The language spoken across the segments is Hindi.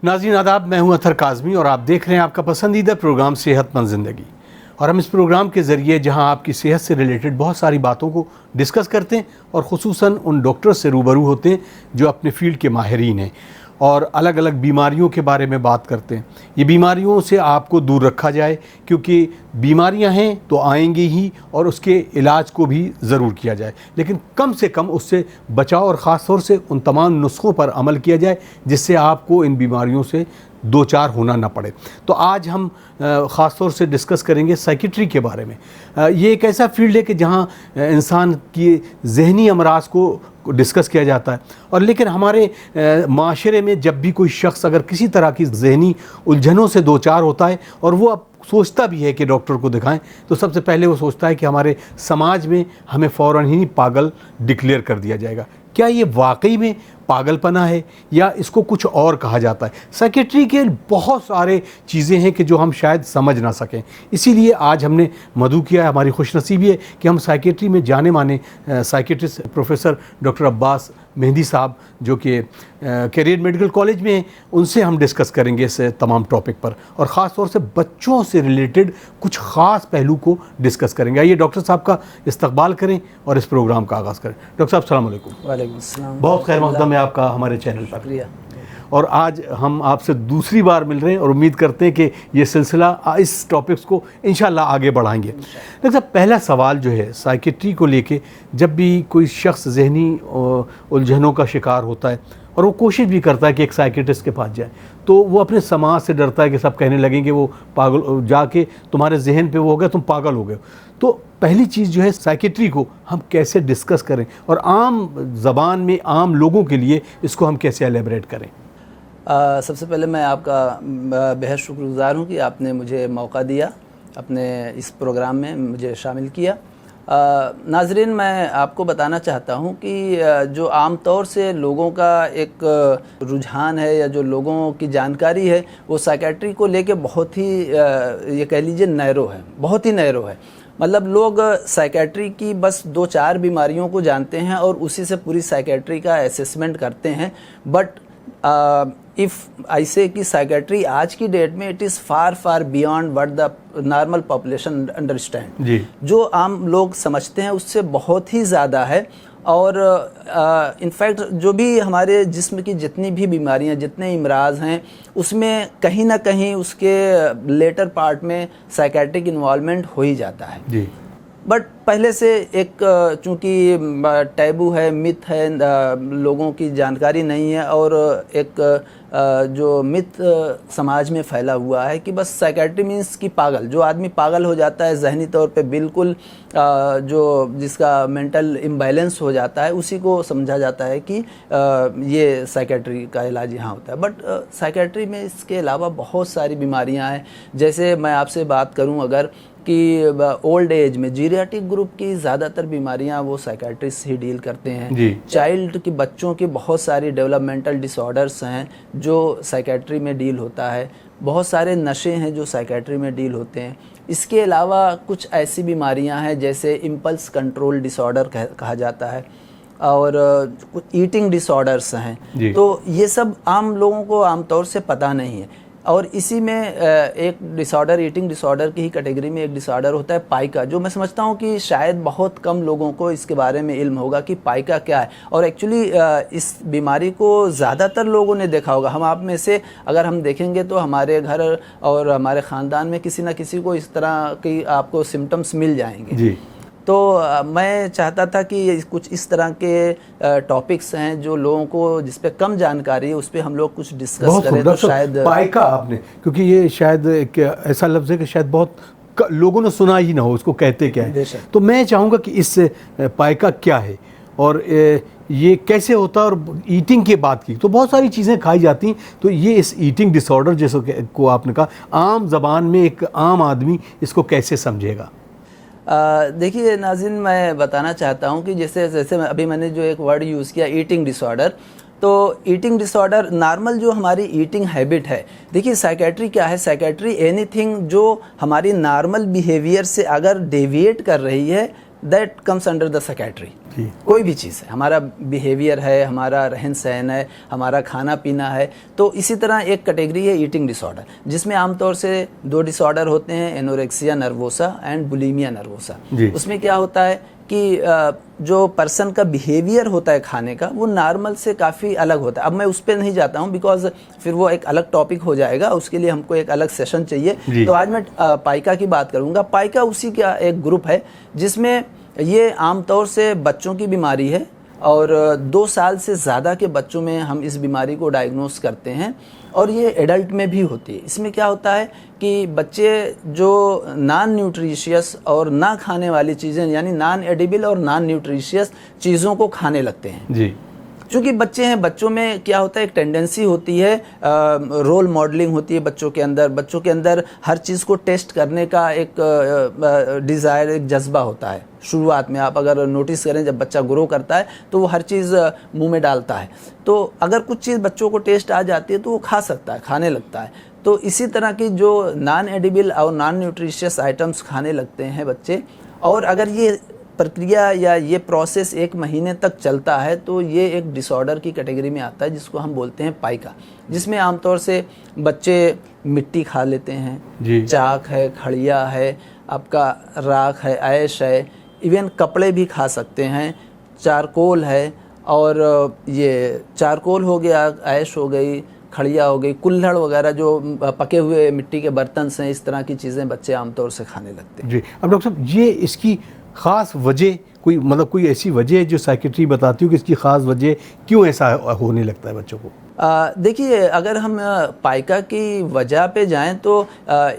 नाज़रीन आदाब, मैं हूं अतर काज़मी और आप देख रहे हैं आपका पसंदीदा प्रोग्राम सेहतमंद ज़िंदगी। और हम इस प्रोग्राम के ज़रिए जहां आपकी सेहत से रिलेटेड बहुत सारी बातों को डिस्कस करते हैं और ख़ुसूसन उन डॉक्टर्स से रूबरू होते हैं जो अपने फील्ड के माहिरीन हैं और अलग अलग बीमारियों के बारे में बात करते हैं। ये बीमारियों से आपको दूर रखा जाए, क्योंकि बीमारियां हैं तो आएंगी ही और उसके इलाज को भी ज़रूर किया जाए, लेकिन कम से कम उससे बचाव और ख़ास तौर से उन तमाम नुस्खों पर अमल किया जाए जिससे आपको इन बीमारियों से दो चार होना ना पड़े। तो आज हम ख़ास तौर से डिस्कस करेंगे साइकेट्री के बारे में। ये एक ऐसा फील्ड है कि जहाँ इंसान की जहनी अमराज को डिस्कस किया जाता है, और लेकिन हमारे माशरे में जब भी कोई शख्स अगर किसी तरह की जहनी उलझनों से दो चार होता है और वो अब सोचता भी है कि डॉक्टर को दिखाएं, तो सबसे पहले वो सोचता है कि हमारे समाज में हमें फ़ौरन ही पागल डिक्लेयर कर दिया जाएगा। क्या ये वाकई में पागलपना है या इसको कुछ और कहा जाता है? साइकेट्री के बहुत सारे चीज़ें हैं कि जो हम शायद समझ ना सकें, इसीलिए आज हमने मदू किया है। हमारी खुशनसीबी है कि हम साइकेट्री में जाने माने psychiatrist professor doctor Abbas mehndi साहब जो कि कैरियर मेडिकल कॉलेज में हैं, उनसे हम डिस्कस करेंगे इस तमाम टॉपिक पर, और ख़ास तौर से बच्चों से रिलेटेड कुछ ख़ास पहलू को डिस्कस करेंगे। आइए डॉक्टर साहब का इस्तकबाल करें और इस प्रोग्राम का आगाज़ करें। डॉक्टर साहब अस्सलाम वालेकुम। वालेकुम अस्सलाम। बहुत खैर मक़दम है आपका हमारे चैनल पर। शुक्रिया। और आज हम आपसे दूसरी बार मिल रहे हैं और उम्मीद करते हैं कि ये सिलसिला इस टॉपिक्स को इंशाल्लाह आगे बढ़ाएंगे। डॉक्टर साहब, पहला सवाल जो है साइकेट्री को लेके, जब भी कोई शख्स जहनी उलझनों का शिकार होता है और वो कोशिश भी करता है कि एक साइकेट्रिस्ट के पास जाए, तो वो अपने समाज से डरता है कि सब कहने लगेंगे वो पागल, जाके तुम्हारे जहन पे वो हो गया, तुम पागल हो गए। तो पहली चीज़ जो है साइकेट्री को हम कैसे डिस्कस करें और आम ज़बान में आम लोगों के लिए इसको हम कैसे एलेबरेट करें? सबसे पहले मैं आपका बेहद शुक्रगुज़ार हूँ कि आपने मुझे मौका दिया, अपने इस प्रोग्राम में मुझे शामिल किया। नाज़रीन, मैं आपको बताना चाहता हूँ कि जो आम तौर से लोगों का एक रुझान है या जो लोगों की जानकारी है, वो साइकेट्री को लेके बहुत ही ये कह लीजिए नैरो है, बहुत ही नैरो है। मतलब लोग साइकेट्री की बस दो चार बीमारियों को जानते हैं और उसी से पूरी साइकेट्री का असेसमेंट करते हैं। बट इफ़ आई से कि साइकेट्री आज की डेट में it is far far beyond what the normal population understand. जी, जो आम लोग समझते हैं उससे बहुत ही ज़्यादा है। और इनफैक्ट जो भी हमारे जिस्म की जितनी भी बीमारियां, जितने इमराज हैं, उसमें कहीं ना कहीं उसके लेटर पार्ट में साइकेट्रिक इन्वॉल्वमेंट हो ही जाता है। जी, बट पहले से एक चूँकि टैबू है, मिथ है, लोगों की जानकारी नहीं है, और एक जो मिथ समाज में फैला हुआ है कि बस साइकेट्री मीन्स कि पागल, जो आदमी पागल हो जाता है जहनी तौर पे, बिल्कुल जो जिसका मेंटल इम्बैलेंस हो जाता है, उसी को समझा जाता है कि ये साइकेट्री का इलाज यहाँ होता है। बट साइकेट्री में इसके अलावा बहुत सारी बीमारियाँ हैं। जैसे मैं आपसे बात करूँ अगर कि ओल्ड एज में जीरियाट्रिक ग्रुप की ज़्यादातर बीमारियां वो साइकेट्रिस्ट ही डील करते हैं। चाइल्ड की, बच्चों की बहुत सारी डेवलपमेंटल डिसऑर्डर्स हैं जो साइकेट्री में डील होता है। बहुत सारे नशे हैं जो साइकेट्री में डील होते हैं। इसके अलावा कुछ ऐसी बीमारियां हैं जैसे इम्पल्स कंट्रोल डिसऑर्डर कहा जाता है, और कुछ ईटिंग डिसऑर्डर्स हैं। तो ये सब आम लोगों को आमतौर से पता नहीं है। और इसी में एक डिसऑर्डर, ईटिंग डिसऑर्डर की ही कैटेगरी में एक डिसऑर्डर होता है पाइका, जो मैं समझता हूँ कि शायद बहुत कम लोगों को इसके बारे में इल्म होगा कि पाइका क्या है। और एक्चुअली इस बीमारी को ज़्यादातर लोगों ने देखा होगा। हम आप में से अगर हम देखेंगे तो हमारे घर और हमारे ख़ानदान में किसी न किसी को इस तरह की आपको सिम्टम्स मिल जाएंगे। जी। तो मैं चाहता था कि कुछ इस तरह के टॉपिक्स हैं जो लोगों को, जिस पे कम जानकारी है, उस पे हम लोग कुछ डिस्कस करें। तो शायद पाइका आपने, क्योंकि ये शायद एक ऐसा लफ्ज़ है कि शायद बहुत लोगों ने सुना ही ना हो, उसको कहते क्या है। तो मैं चाहूँगा कि इस पाइका क्या है और ये कैसे होता है। और ईटिंग की बात की तो बहुत सारी चीज़ें खाई जाती हैं, तो ये इस ईटिंग डिसऑर्डर जैसे को आपने कहा, आम ज़बान में एक आम आदमी इसको कैसे समझेगा? देखिए नाज़रीन, मैं बताना चाहता हूँ कि जैसे अभी मैंने जो एक वर्ड यूज़ किया, ईटिंग डिसऑर्डर, तो ईटिंग डिसऑर्डर नॉर्मल जो हमारी ईटिंग हैबिट है। देखिए साइकेट्री क्या है? साइकेट्री एनीथिंग जो हमारी नॉर्मल बिहेवियर से अगर डेविएट कर रही है, that comes under the psychiatry. जी। कोई भी चीज़ है, हमारा बिहेवियर है, हमारा रहन सहन है, हमारा खाना पीना है। तो इसी तरह एक कैटेगरी है ईटिंग डिसऑर्डर, जिसमें आमतौर से 2 डिसऑर्डर होते हैं, anorexia nervosa and bulimia nervosa. उसमें क्या होता है कि जो पर्सन का बिहेवियर होता है खाने का, वो नॉर्मल से काफ़ी अलग होता है। अब मैं उस पर नहीं जाता हूँ, बिकॉज फिर वो एक अलग टॉपिक हो जाएगा, उसके लिए हमको एक अलग सेशन चाहिए। तो आज मैं पाइका की बात करूँगा। पाइका उसी का एक ग्रुप है जिसमें ये आमतौर से बच्चों की बीमारी है, और 2 साल से ज़्यादा के बच्चों में हम इस बीमारी को डायग्नोस करते हैं, और ये एडल्ट में भी होती है। इसमें क्या होता है कि बच्चे जो नॉन न्यूट्रिशियस और ना खाने वाली चीज़ें, यानी नॉन एडिबल और नॉन न्यूट्रिशियस चीज़ों को खाने लगते हैं जी। चूँकि बच्चे हैं, बच्चों में क्या होता है, एक टेंडेंसी होती है, रोल मॉडलिंग होती है बच्चों के अंदर हर चीज़ को टेस्ट करने का एक डिज़ायर, एक जज्बा होता है। शुरुआत में आप अगर नोटिस करें, जब बच्चा ग्रो करता है तो वो हर चीज़ मुंह में डालता है। तो अगर कुछ चीज़ बच्चों को टेस्ट आ जाती है तो वो खा सकता है, खाने लगता है। तो इसी तरह की जो नॉन एडिबल और नॉन न्यूट्रिशियस आइटम्स खाने लगते हैं बच्चे, और अगर ये प्रक्रिया या ये प्रोसेस 1 महीने तक चलता है तो ये एक डिसऑर्डर की कैटेगरी में आता है, जिसको हम बोलते हैं पाइका, जिसमें आमतौर से बच्चे मिट्टी खा लेते हैं, चाक है, खड़िया है, आपका राख है, ऐश है, इवन कपड़े भी खा सकते हैं, चारकोल है, और ये चारकोल हो गया, ऐश हो गई, खड़िया हो गई, कुल्हड़ वगैरह जो पके हुए मिट्टी के बर्तन हैं, इस तरह की चीज़ें बच्चे आमतौर से खाने लगते हैं। जी। अब डॉक्टर साहब, ये इसकी ख़ास वजह कोई ऐसी वजह है जो साइकेट्री बताती हो कि इसकी ख़ास वजह क्यों ऐसा होने लगता है बच्चों को? देखिए, अगर हम पाइका की वजह पे जाएं तो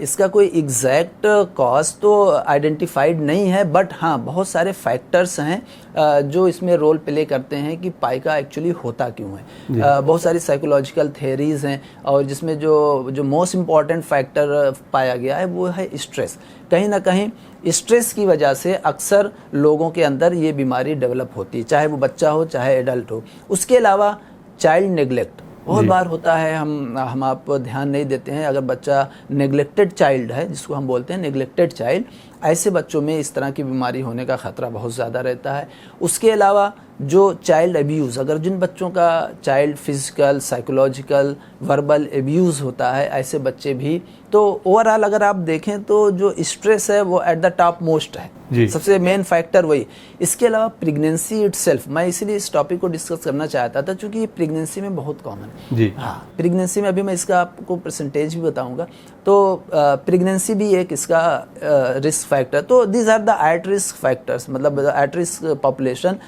इसका कोई एग्जैक्ट कॉज तो आइडेंटिफाइड नहीं है, बट हाँ, बहुत सारे फैक्टर्स हैं जो इसमें रोल प्ले करते हैं कि पाइका एक्चुअली होता क्यों है। बहुत सारी साइकोलॉजिकल थेरीज हैं, और जिसमें जो मोस्ट इम्पॉर्टेंट फैक्टर पाया गया है वो है स्ट्रेस। कहीं ना कहीं स्ट्रेस की वजह से अक्सर लोगों के अंदर ये बीमारी डेवलप होती है, चाहे वो बच्चा हो चाहे एडल्ट हो। उसके अलावा चाइल्ड नेग्लेक्ट बहुत बार होता है, हम आप ध्यान नहीं देते हैं। अगर बच्चा नेग्लेक्टेड चाइल्ड है, जिसको हम बोलते हैं नेग्लेक्टेड चाइल्ड, ऐसे बच्चों में इस तरह की बीमारी होने का ख़तरा बहुत ज़्यादा रहता है। उसके अलावा जो चाइल्ड एब्यूज़, अगर जिन बच्चों का child physical, psychological, verbal abuse होता है, ऐसे बच्चे भी। तो ओवरऑल अगर आप देखें तो जो स्ट्रेस है वो एट द टॉप मोस्ट है, सबसे मेन फैक्टर वही। इसके अलावा प्रेगनेंसी इटसेल्फ, मैं इसीलिए इस टॉपिक को डिस्कस करना चाहता था क्योंकि ये प्रेगनेंसी में बहुत कॉमन है जी। हाँ, प्रेगनेंसी में अभी मैं इसका आपको परसेंटेज भी बताऊंगा। तो प्रेगनेंसी भी एक इसका रिस्क फैक्टर। तो these are the at risk factors, मतलब एट रिस्क पॉपुलेशन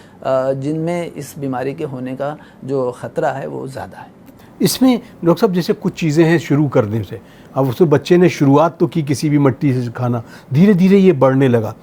जिनमें इस बीमारी के होने का जो ख़तरा है वो ज़्यादा है। इसमें डॉक्टर साहब, जैसे कुछ चीज़ें हैं शुरू करने से, अब उसको बच्चे ने शुरुआत तो की किसी भी मिट्टी से खाना, धीरे धीरे ये बढ़ने लगा।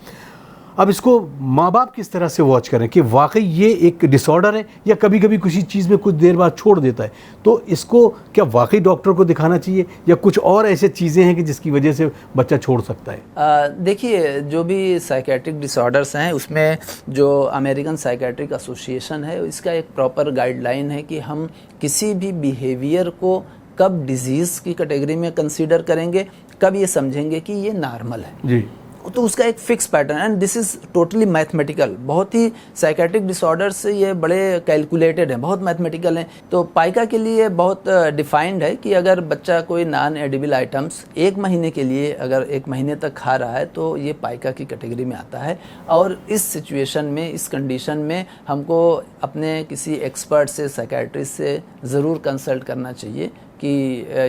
अब इसको माँ बाप किस तरह से वॉच करें कि वाकई ये एक डिसऑर्डर है, या कभी कभी किसी चीज़ में कुछ देर बाद छोड़ देता है, तो इसको क्या वाकई डॉक्टर को दिखाना चाहिए, या कुछ और ऐसे चीज़ें हैं कि जिसकी वजह से बच्चा छोड़ सकता है? देखिए, जो भी साइकेट्रिक डिसऑर्डर्स हैं उसमें जो अमेरिकन साइकेट्रिक एसोसिएशन है, इसका एक प्रॉपर गाइडलाइन है कि हम किसी भी बिहेवियर को कब डिजीज़ की कैटेगरी में कंसीडर करेंगे, कब ये समझेंगे कि ये नॉर्मल है जी। तो उसका एक fix pattern, and this is totally mathematical. बहुत ही साइकेट्रिक डिसऑर्डर्स से ये बड़े कैलकुलेटेड हैं, बहुत मैथमेटिकल हैं। तो पाइका के लिए बहुत डिफाइंड है कि अगर बच्चा कोई नॉन एडिबल आइटम्स 1 महीने के लिए अगर 1 महीने तक खा रहा है तो ये पाइका की कैटेगरी में आता है। और इस सिचुएशन में, इस कंडीशन में हमको अपने किसी एक्सपर्ट से, साइकेट्रिस्ट से ज़रूर कंसल्ट करना चाहिए कि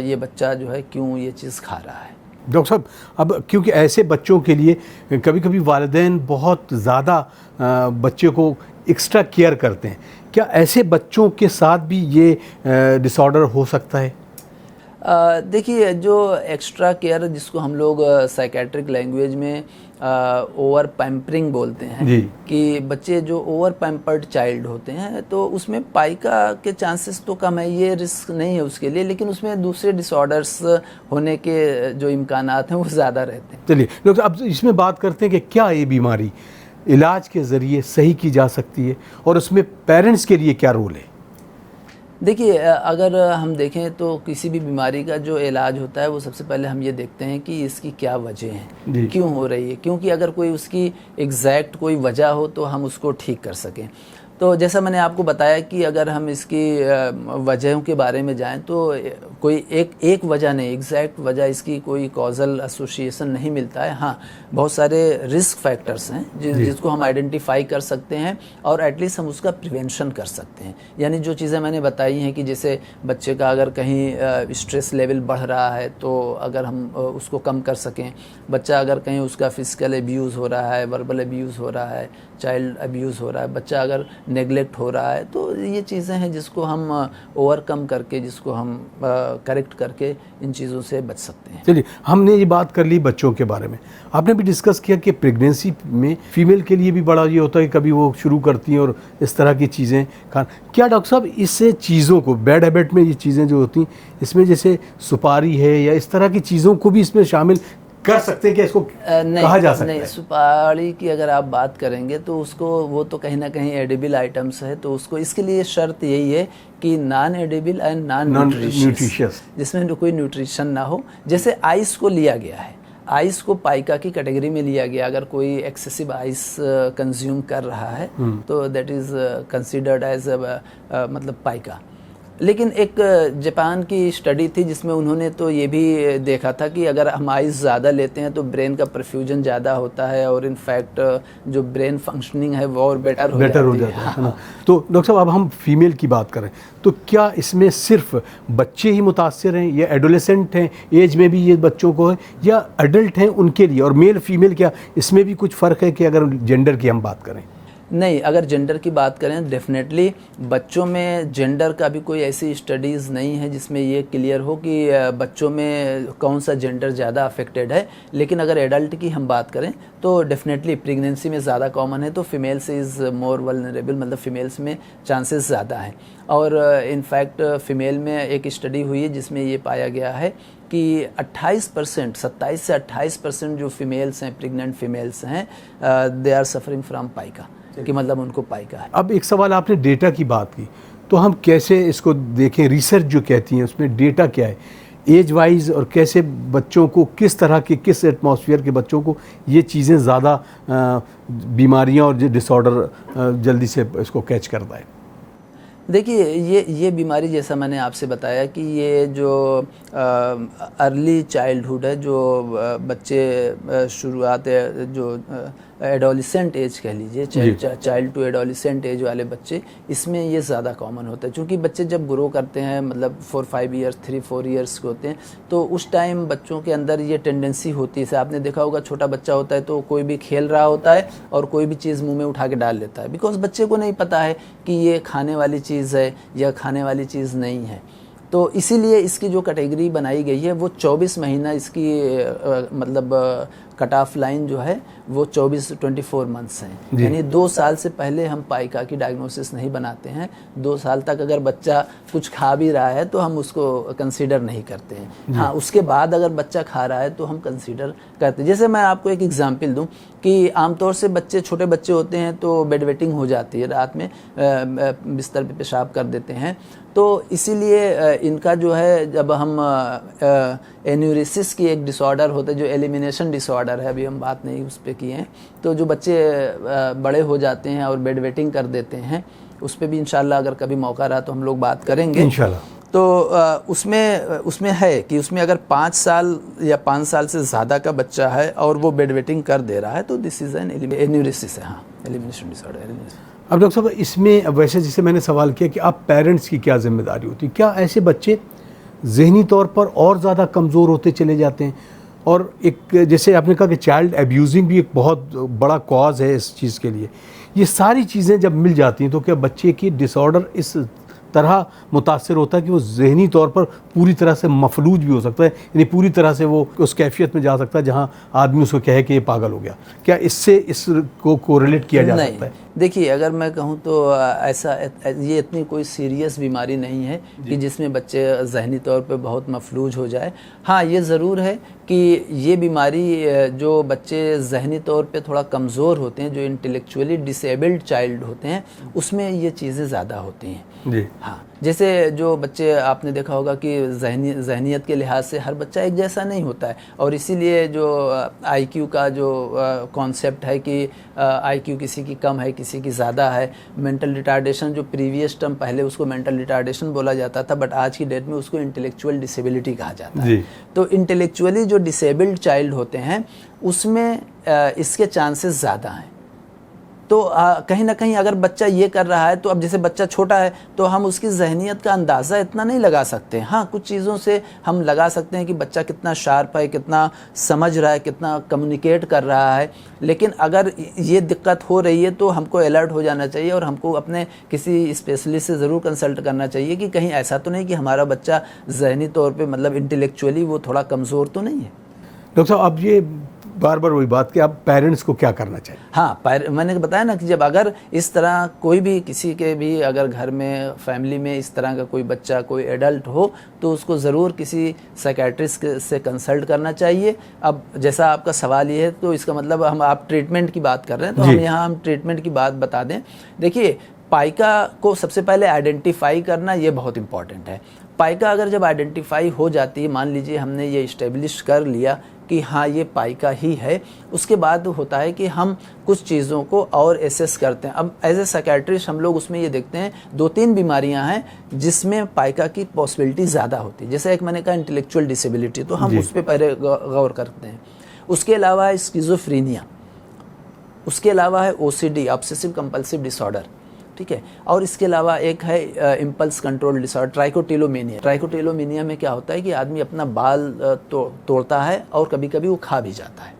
ये बच्चा जो है क्यों ये चीज़ खा रहा है। डॉक्टर साहब, अब क्योंकि ऐसे बच्चों के लिए कभी कभी वालिदैन बहुत ज़्यादा बच्चे को एक्स्ट्रा केयर करते हैं, क्या ऐसे बच्चों के साथ भी ये डिसऑर्डर हो सकता है? देखिए, जो एक्स्ट्रा केयर जिसको हम लोग साइकेट्रिक लैंग्वेज में ओवर पैम्परिंग बोलते हैं कि बच्चे जो ओवर पैम्पर्ड चाइल्ड होते हैं, तो उसमें पाइका के चांसेस तो कम है, ये रिस्क नहीं है उसके लिए, लेकिन उसमें दूसरे डिसऑर्डर्स होने के जो इम्कानात हैं वो ज़्यादा रहते हैं। चलिए डॉक्टर, अब इसमें बात करते हैं कि क्या ये बीमारी इलाज के ज़रिए सही की जा सकती है, और उसमें पेरेंट्स के लिए क्या रोल है? देखिए अगर हम देखें तो किसी भी बीमारी का जो इलाज होता है वो सबसे पहले हम ये देखते हैं कि इसकी क्या वजह है, क्यों हो रही है, क्योंकि अगर कोई उसकी एग्जैक्ट कोई वजह हो तो हम उसको ठीक कर सकें। तो जैसा मैंने आपको बताया कि अगर हम इसकी वजहों के बारे में जाएं तो कोई एक वजह नहीं, एग्जैक्ट वजह इसकी कोई कॉजल एसोसिएशन नहीं मिलता है। हाँ, बहुत सारे रिस्क फैक्टर्स हैं जिसको हम आइडेंटिफाई कर सकते हैं और एटलीस्ट हम उसका प्रिवेंशन कर सकते हैं। यानी जो चीज़ें मैंने बताई हैं कि जैसे बच्चे का अगर कहीं स्ट्रेस लेवल बढ़ रहा है तो अगर हम उसको कम कर सकें, बच्चा अगर कहीं उसका फिजिकल अब्यूज़ हो रहा है, वर्बल अब्यूज़ हो रहा है, चाइल्ड अब्यूज़ हो रहा है, बच्चा अगर नेगलेक्ट हो रहा है, तो ये चीज़ें हैं जिसको हम ओवरकम करके, जिसको हम करेक्ट करके इन चीज़ों से बच सकते हैं। चलिए, हमने ये बात कर ली बच्चों के बारे में। आपने भी डिस्कस किया कि प्रेगनेंसी में फीमेल के लिए भी बड़ा ये होता है कि कभी वो शुरू करती हैं और इस तरह की चीज़ें खान। क्या डॉक्टर साहब इससे चीज़ों को, बैड हैबिट में ये चीज़ें जो होती हैं इसमें जैसे सुपारी है या इस तरह की चीज़ों को भी इसमें शामिल कर सकते हैं कि इसको कहा जा सकता है? नहीं, सुपारी की अगर आप बात करेंगे तो उसको, वो तो कहीं ना कहीं एडिबल आइटम्स है, तो उसको इसके लिए शर्त यही है कि non edible and non nutritious, जिसमें कोई न्यूट्रिशन ना हो। जैसे आइस को लिया गया है, आइस को पाइका की कैटेगरी में लिया गया। अगर कोई एक्सेसिव आइस कंज्यूम कर रहा है तो दैट इज़ कंसिडर्ड एज मतलब पाइका। लेकिन एक जापान की स्टडी थी जिसमें उन्होंने तो ये भी देखा था कि अगर हम आइस ज़्यादा लेते हैं तो ब्रेन का परफ्यूजन ज़्यादा होता है और इनफैक्ट जो ब्रेन फंक्शनिंग है वो और बेटर हो जाता है ना। तो डॉक्टर साहब अब हम फीमेल की बात करें तो क्या इसमें सिर्फ बच्चे ही मुतासिर हैं या एडोलेसेंट हैं, एज में भी ये बच्चों को है, या अडल्ट हैं उनके लिए, और मेल फीमेल क्या इसमें भी कुछ फ़र्क है कि अगर जेंडर की हम बात करें? नहीं, अगर जेंडर की बात करें डेफिनेटली बच्चों में जेंडर का भी कोई ऐसी स्टडीज़ नहीं है जिसमें ये क्लियर हो कि बच्चों में कौन सा जेंडर ज़्यादा अफेक्टेड है। लेकिन अगर एडल्ट की हम बात करें तो डेफिनेटली प्रेगनेंसी में ज़्यादा कॉमन है, तो फीमेल्स इज़ मोर वल्नरेबल, मतलब फीमेल्स में चांसेस ज़्यादा हैं। और इनफैक्ट फ़ीमेल में एक स्टडी हुई है जिसमें ये पाया गया है कि 28%, 27 से 28% जो फीमेल्स हैं, प्रेग्नेंट फीमेल्स हैं, they are suffering from pica, कि मतलब उनको पाइका है। अब एक सवाल, आपने डेटा की बात की, तो हम कैसे इसको देखें? रिसर्च जो कहती है उसमें डेटा क्या है एज वाइज, और कैसे बच्चों को किस तरह के, किस एटमॉस्फेयर के बच्चों को ये चीज़ें ज़्यादा बीमारियां और जल्दी से इसको कैच करता है? देखिए ये बीमारी जैसा मैंने आपसे बताया कि ये जो अर्ली चाइल्डहुड है, जो बच्चे शुरुआत जो एडोलिसेंट एज कह लीजिए, चाइल्ड टू एडोलिसेंट एज वाले बच्चे, इसमें ये ज़्यादा कॉमन होता है। क्योंकि बच्चे जब ग्रो करते हैं, मतलब 4-5 ईयर्स, 3-4 ईयर्स के होते हैं, तो उस टाइम बच्चों के अंदर ये टेंडेंसी होती है। आपने देखा होगा छोटा बच्चा होता है तो कोई भी खेल रहा होता है और कोई भी चीज़ मुंह में उठा के डाल लेता है, बिकॉज बच्चे को नहीं पता है कि ये खाने वाली चीज़ है या खाने वाली चीज़ नहीं है। तो इसीलिए इसकी जो कैटेगरी बनाई गई है वो 24 महीना इसकी मतलब कट ऑफ लाइन जो है वो 24 मंथ्स हैं। यानी 2 साल से पहले हम पाइका की डायग्नोसिस नहीं बनाते हैं। 2 साल तक अगर बच्चा कुछ खा भी रहा है तो हम उसको कंसीडर नहीं करते हैं। हाँ, उसके बाद अगर बच्चा खा रहा है तो हम कंसीडर करते हैं। जैसे मैं आपको एक एग्जांपल दूं कि आमतौर से बच्चे, छोटे बच्चे होते हैं तो बेड वेटिंग हो जाती है, रात में बिस्तर पे पेशाब कर देते हैं। तो इसीलिए इनका जो है, जब हम एन्यूरिसिस की एक डिसऑर्डर होता है जो एलिमिनेशन डिसऑर्डर है, अभी हम बात नहीं उस पर किए हैं, तो जो बच्चे बड़े हो जाते हैं और बेड वेटिंग कर देते हैं, उस पर भी इंशाल्लाह अगर कभी मौका रहा तो हम लोग बात करेंगे इंशाल्लाह। तो उसमें है कि उसमें अगर 5 साल या 5 साल से ज़्यादा का बच्चा है और वो बेड वेटिंग कर दे रहा है तो दिस इज़ एन एन्यूरिसिस है। हाँ, एलिमिनेशन डिसऑर्डर। अब डॉक्टर साहब इसमें वैसे जैसे मैंने सवाल किया कि आप पेरेंट्स की क्या जिम्मेदारी होती है, क्या ऐसे बच्चे जहनी तौर पर और ज़्यादा कमज़ोर होते चले जाते हैं? और एक जैसे आपने कहा कि चाइल्ड एब्यूजिंग भी एक बहुत बड़ा कॉज है इस चीज़ के लिए, ये सारी चीज़ें जब मिल जाती हैं तो क्या बच्चे की डिसऑर्डर इस तरह मुतासर होता है कि वो जहनी तौर पर पूरी तरह से मफलूज भी हो सकता है, यानी पूरी तरह से वो उस कैफियत में जा सकता है जहां आदमी उसको कहे कि ये पागल हो गया? क्या इससे इसको कोरिलेट किया जा सकता है? देखिए, अगर मैं कहूँ तो ऐसा, ये इतनी कोई सीरियस बीमारी नहीं है कि जिसमें बच्चे जहनी तौर पे बहुत मफलूज हो जाए। हाँ, ये ज़रूर है कि ये बीमारी जो बच्चे जहनी तौर पे थोड़ा कमज़ोर होते हैं, जो इंटेलेक्चुअली डिसेबल्ड चाइल्ड होते हैं, उसमें ये चीज़ें ज़्यादा होती हैं जी। हाँ, जैसे जो बच्चे आपने देखा होगा कि जहनीत के लिहाज से हर बच्चा एक जैसा नहीं होता है, और इसीलिए जो आईक्यू का जो कॉन्सेप्ट है कि आईक्यू किसी की कम है, किसी की ज़्यादा है। मेंटल रिटार्डेशन जो प्रीवियस टर्म पहले उसको मेंटल रिटार्डेशन बोला जाता था, बट आज की डेट में उसको इंटेलेक्चुअल डिसेबिलिटी कहा जाता है। तो इंटेलेक्चुअली जो डिसेबल्ड चाइल्ड होते हैं उसमें इसके चांसेस ज़्यादा हैं। तो कहीं ना कहीं अगर बच्चा ये कर रहा है, तो अब जैसे बच्चा छोटा है तो हम उसकी जहनीत का अंदाज़ा इतना नहीं लगा सकते। हाँ, कुछ चीज़ों से हम लगा सकते हैं कि बच्चा कितना शार्प है, कितना समझ रहा है, कितना कम्युनिकेट कर रहा है। लेकिन अगर ये दिक्कत हो रही है तो हमको अलर्ट हो जाना चाहिए और हमको अपने किसी स्पेशलिस्ट से ज़रूर कंसल्ट करना चाहिए कि कहीं ऐसा तो नहीं कि हमारा बच्चा जहनी तौर पर मतलब इंटेलेक्चुअली वो थोड़ा कमज़ोर तो नहीं है। डॉक्टर साहब, अब ये बार बार वही बात कि अब पेरेंट्स को क्या करना चाहिए? हाँ, मैंने बताया ना कि जब अगर इस तरह कोई भी किसी के भी अगर घर में फैमिली में इस तरह का कोई बच्चा, कोई एडल्ट हो, तो उसको ज़रूर किसी साइकेट्रिस्ट से कंसल्ट करना चाहिए। अब जैसा आपका सवाल ये है, तो इसका मतलब आप ट्रीटमेंट की बात कर रहे हैं, तो हम ट्रीटमेंट की बात बता दें। देखिए, पाइका को सबसे पहले आइडेंटिफाई करना ये बहुत इंपॉर्टेंट है। पाइका अगर जब आइडेंटिफाई हो जाती है, मान लीजिए हमने ये इस्टेब्लिश कर लिया कि हाँ ये पाइका ही है, उसके बाद होता है कि हम कुछ चीज़ों को और एसेस करते हैं। अब एज ए साइकेट्रिस्ट हम लोग उसमें ये देखते हैं 2-3 बीमारियां हैं जिसमें पाइका की पॉसिबिलिटी ज़्यादा होती है। जैसे एक मैंने कहा इंटेलेक्चुअल डिसेबिलिटी, तो हम उस पर पहले गौर करते हैं। उसके अलावा है स्किज़ोफ्रेनिया, उसके अलावा है ओसीडी, ऑब्सेसिव कंपल्सिव डिसऑर्डर, ठीक है। और इसके अलावा एक है impulse control disorder, trichotillomania. Trichotillomania में क्या होता है कि आदमी अपना बाल तोड़ता है और कभी कभी वो खा भी जाता है,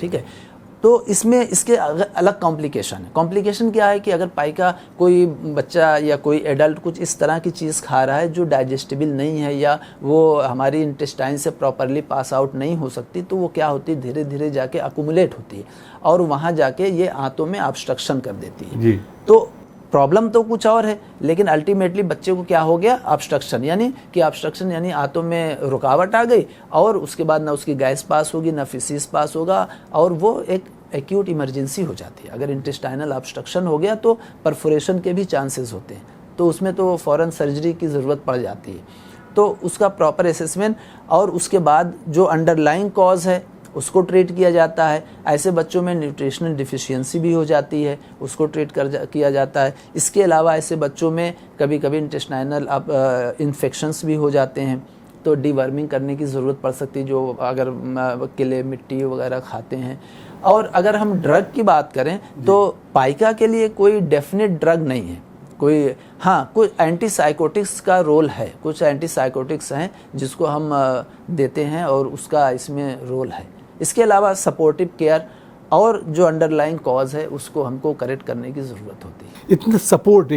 ठीक है। तो इसमें इसके अलग कॉम्प्लिकेशन है। कॉम्प्लिकेशन क्या है कि अगर पाइका कोई बच्चा या कोई एडल्ट कुछ इस तरह की चीज़ खा रहा है जो डाइजेस्टिबल नहीं है या वो हमारी इंटेस्टाइन से प्रॉपरली पास आउट नहीं हो सकती, तो वो क्या होती है, धीरे धीरे जाके अकुमुलेट होती है और वहाँ जाके ये आंतों में ऑब्स्ट्रक्शन कर देती है। तो प्रॉब्लम तो कुछ और है, लेकिन अल्टीमेटली बच्चे को क्या हो गया, ऑब्स्ट्रक्शन, यानी आंतों में रुकावट आ गई और उसके बाद ना उसकी गैस पास होगी, ना फिसीस पास होगा, और वो एक एक्यूट इमरजेंसी हो जाती है। अगर इंटेस्टाइनल ऑब्स्ट्रक्शन हो गया तो परफोरेशन के भी चांसेस होते हैं, तो उसमें तो फ़ौरन सर्जरी की ज़रूरत पड़ जाती है। तो उसका प्रॉपर असेसमेंट और उसके बाद जो अंडरलाइंग कॉज है उसको ट्रीट किया जाता है। ऐसे बच्चों में न्यूट्रिशनल डिफिशियंसी भी हो जाती है, उसको ट्रीट किया जाता है। इसके अलावा ऐसे बच्चों में कभी कभी इंटेस्टाइनल इन्फेक्शंस भी हो जाते हैं, तो डीवर्मिंग करने की ज़रूरत पड़ सकती है, जो अगर किले मिट्टी वगैरह खाते हैं। और अगर हम ड्रग की बात करें तो पाइका के लिए कोई डेफिनेट ड्रग नहीं है कोई। हाँ, कुछ एंटीसाइकोटिक्स का रोल है, कुछ एंटीसाइकोटिक्स हैं जिसको हम देते हैं और उसका इसमें रोल है। इसके अलावा सपोर्टिव केयर और जो अंडरलाइंग कॉज है उसको हमको करेक्ट करने की ज़रूरत होती है। इतना सपोर्ट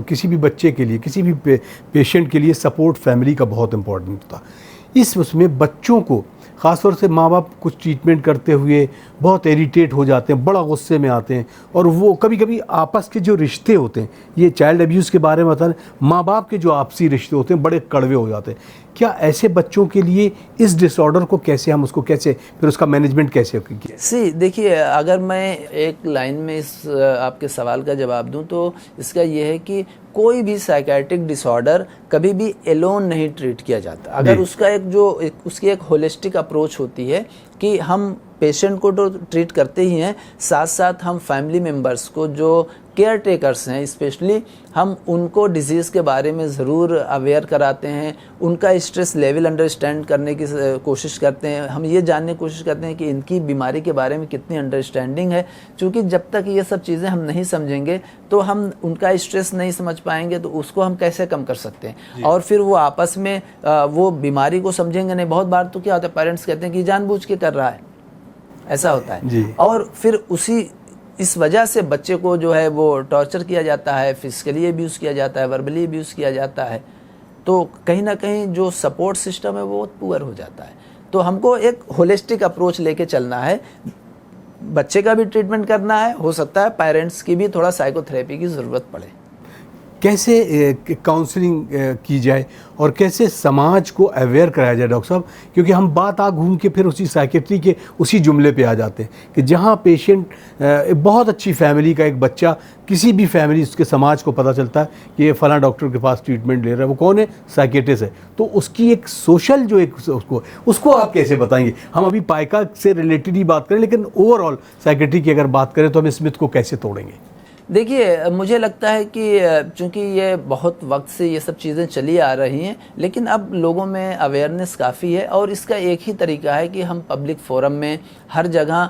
किसी भी बच्चे के लिए, किसी भी पेशेंट के लिए सपोर्ट फैमिली का बहुत इम्पोर्टेंट होता है। उसमें बच्चों को ख़ासतौर से माँ बाप कुछ ट्रीटमेंट करते हुए बहुत इरिटेट हो जाते हैं, बड़ा गुस्से में आते हैं, और वो कभी कभी आपस के जो रिश्ते होते हैं, ये चाइल्ड अब्यूज़ के बारे में बता रहे, माँ बाप के जो आपसी रिश्ते होते हैं बड़े कड़वे हो जाते हैं। क्या ऐसे बच्चों के लिए इस डिसऑर्डर को कैसे हम उसको कैसे फिर उसका मैनेजमेंट कैसे किया? देखिए, अगर मैं एक लाइन में इस आपके सवाल का जवाब दूं तो इसका ये है कि कोई भी साइकेट्रिक डिसऑर्डर कभी भी एलोन नहीं ट्रीट किया जाता। अगर उसका उसकी एक होलिस्टिक अप्रोच होती है कि हम पेशेंट को तो ट्रीट करते ही हैं, साथ साथ हम फैमिली मेम्बर्स को जो केयर टेकर्स हैं स्पेशली, हम उनको डिजीज़ के बारे में ज़रूर अवेयर कराते हैं, उनका स्ट्रेस लेवल अंडरस्टैंड करने की कोशिश करते हैं। हम ये जानने की कोशिश करते हैं कि इनकी बीमारी के बारे में कितनी अंडरस्टैंडिंग है, क्योंकि जब तक ये सब चीज़ें हम नहीं समझेंगे तो हम उनका स्ट्रेस नहीं समझ पाएंगे, तो उसको हम कैसे कम कर सकते हैं। और फिर वो आपस में वो बीमारी को समझेंगे नहीं। बहुत बार तो क्या होता है, पेरेंट्स कहते हैं कि जानबूझ के कर रहा है, ऐसा होता है, और फिर इस वजह से बच्चे को जो है वो टॉर्चर किया जाता है, फिजिकली अब्यूज़ किया जाता है, वर्बली अब्यूज़ किया जाता है। तो कहीं ना कहीं जो सपोर्ट सिस्टम है वो पुअर हो जाता है। तो हमको एक होलिस्टिक अप्रोच लेके चलना है, बच्चे का भी ट्रीटमेंट करना है, हो सकता है पेरेंट्स की भी थोड़ा साइकोथेरेपी की ज़रूरत पड़े। कैसे काउंसलिंग की जाए और कैसे समाज को अवेयर कराया जाए डॉक्टर साहब, क्योंकि हम बात घूम के फिर उसी साइकेट्री के उसी जुमले पे आ जाते हैं कि जहाँ पेशेंट बहुत अच्छी फैमिली का एक बच्चा, किसी भी फैमिली, उसके समाज को पता चलता है कि ये फलां डॉक्टर के पास ट्रीटमेंट ले रहा है, वो कौन है, साइकेट्रिस्ट है, तो उसकी एक सोशल जो एक उसको आप कैसे बताएंगे? हम अभी पाइका से रिलेटेड ही बात करें, लेकिन ओवरऑल साइकेट्री की अगर बात करें तो हम इस मिथ को कैसे तोड़ेंगे? देखिए, मुझे लगता है कि चूँकि ये बहुत वक्त से ये सब चीज़ें चली आ रही हैं, लेकिन अब लोगों में अवेयरनेस काफ़ी है और इसका एक ही तरीका है कि हम पब्लिक फोरम में हर जगह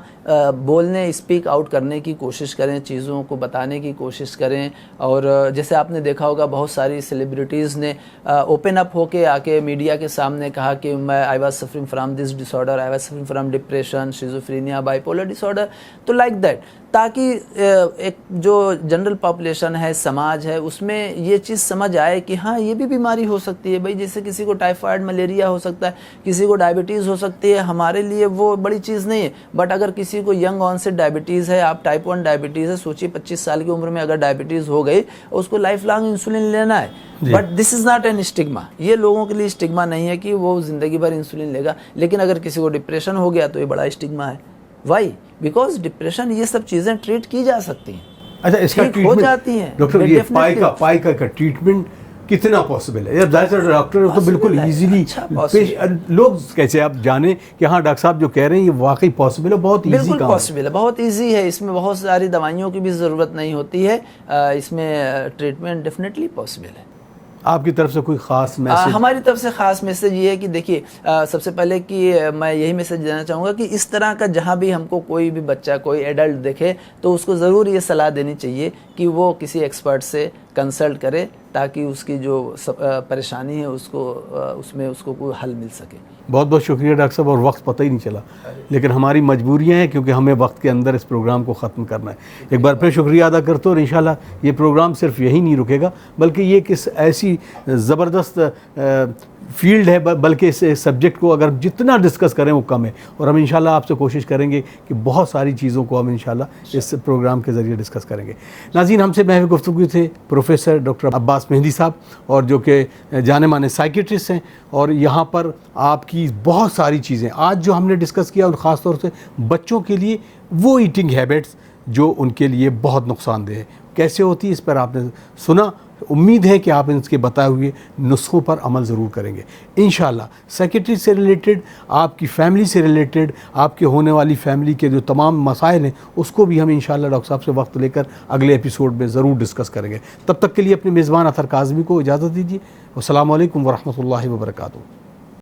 बोलने, स्पीक आउट करने की कोशिश करें, चीज़ों को बताने की कोशिश करें। और जैसे आपने देखा होगा, बहुत सारी सेलिब्रिटीज़ ने ओपन अप होके आके मीडिया के सामने कहा कि I was suffering from this disorder, I was suffering from depression, schizophrenia, bipolar disorder, तो लाइक दैट, ताकि एक जो जनरल पॉपुलेशन है, समाज है, उसमें ये चीज़ समझ आए कि हाँ, ये भी बीमारी हो सकती है भाई। जैसे किसी को टाइफाइड, मलेरिया हो सकता है, किसी को डायबिटीज़ हो सकती है, हमारे लिए वो बड़ी चीज़ नहीं है। बट अगर किसी को यंग ऑनसेट डायबिटीज़ है, आप टाइप 1 डायबिटीज़ है, सोचिए 25 साल की उम्र में अगर डायबिटीज़ हो गई, उसको लाइफ लॉन्ग इंसुलिन लेना है। But this is not an stigma, ये लोगों के लिए स्टिग्मा नहीं है कि वो ज़िंदगी भर इंसुलिन लेगा। लेकिन अगर किसी को डिप्रेशन हो गया तो ये बड़ा स्टिग्मा है। वाई? बिकॉज डिप्रेशन, ये सब चीज़ें ट्रीट की जा सकती हैं। अच्छा, इसका ठीक हो जाती हैं डॉक्टर, ये पाइका का ट्रीटमेंट कितना पॉसिबल है? डॉक्टर तो बिल्कुल इजीली, लोग कैसे आप जाने कि हाँ डॉक्टर साहब जो कह रहे हैं ये वाकई पॉसिबल है, बहुत इजी बिल्कुल पॉसिबल है, बहुत इजी है। इसमें बहुत सारी दवाइयों की भी ज़रूरत नहीं होती है, इसमें ट्रीटमेंट डेफिनेटली पॉसिबल है। आपकी तरफ से कोई ख़ास मैसेज? हमारी तरफ से ख़ास मैसेज ये है कि देखिए, सबसे पहले कि मैं यही मैसेज देना चाहूँगा कि इस तरह का जहाँ भी हमको कोई भी बच्चा, कोई एडल्ट देखे, तो उसको ज़रूर ये सलाह देनी चाहिए कि वो किसी एक्सपर्ट से कंसल्ट करे, ताकि उसकी जो परेशानी है उसमें उसको कोई हल मिल सके। बहुत बहुत शुक्रिया डॉक्टर साहब, और वक्त पता ही नहीं चला, लेकिन हमारी मजबूरियां हैं क्योंकि हमें वक्त के अंदर इस प्रोग्राम को ख़त्म करना है। एक बार फिर शुक्रिया अदा करते हो, और इंशाल्लाह ये प्रोग्राम सिर्फ यही नहीं रुकेगा, बल्कि ये किस ऐसी ज़बरदस्त फील्ड है, बल्कि इस सब्जेक्ट को अगर जितना डिस्कस करें वो कम है। और हम इंशाल्लाह आपसे कोशिश करेंगे कि बहुत सारी चीज़ों को हम इंशाल्लाह इस प्रोग्राम के ज़रिए डिस्कस करेंगे। नाज़रीन, हमसे महफ़िल गुफ्तगू थे प्रोफेसर डॉक्टर अब्बास मेहंदी साहब, और जो कि जाने माने साइकेट्रिस्ट हैं, और यहाँ पर आपकी बहुत सारी चीज़ें आज जो हमने डिस्कस किया, और ख़ास तौर से बच्चों के लिए वो ईटिंग हैबिट्स जो उनके लिए बहुत नुकसानदेह है, कैसे होती है, इस पर आपने सुना। उम्मीद है कि आप इनके बताए हुए नुस्खों पर अमल ज़रूर करेंगे इंशाल्लाह। सेक्रेटरी से रिलेटेड, आपकी फ़ैमिली से रिलेटेड, आपके होने वाली फ़ैमिली के जो तमाम मसाइल हैं, उसको भी हम इंशाल्लाह डॉक्टर साहब से वक्त लेकर अगले एपिसोड में ज़रूर डिस्कस करेंगे। तब तक के लिए अपने मेज़बान अतहर काज़मी को इजाज़त दीजिए। अस्सलामु अलैकुम वरहमतुल्लाहि वबरकातुहू।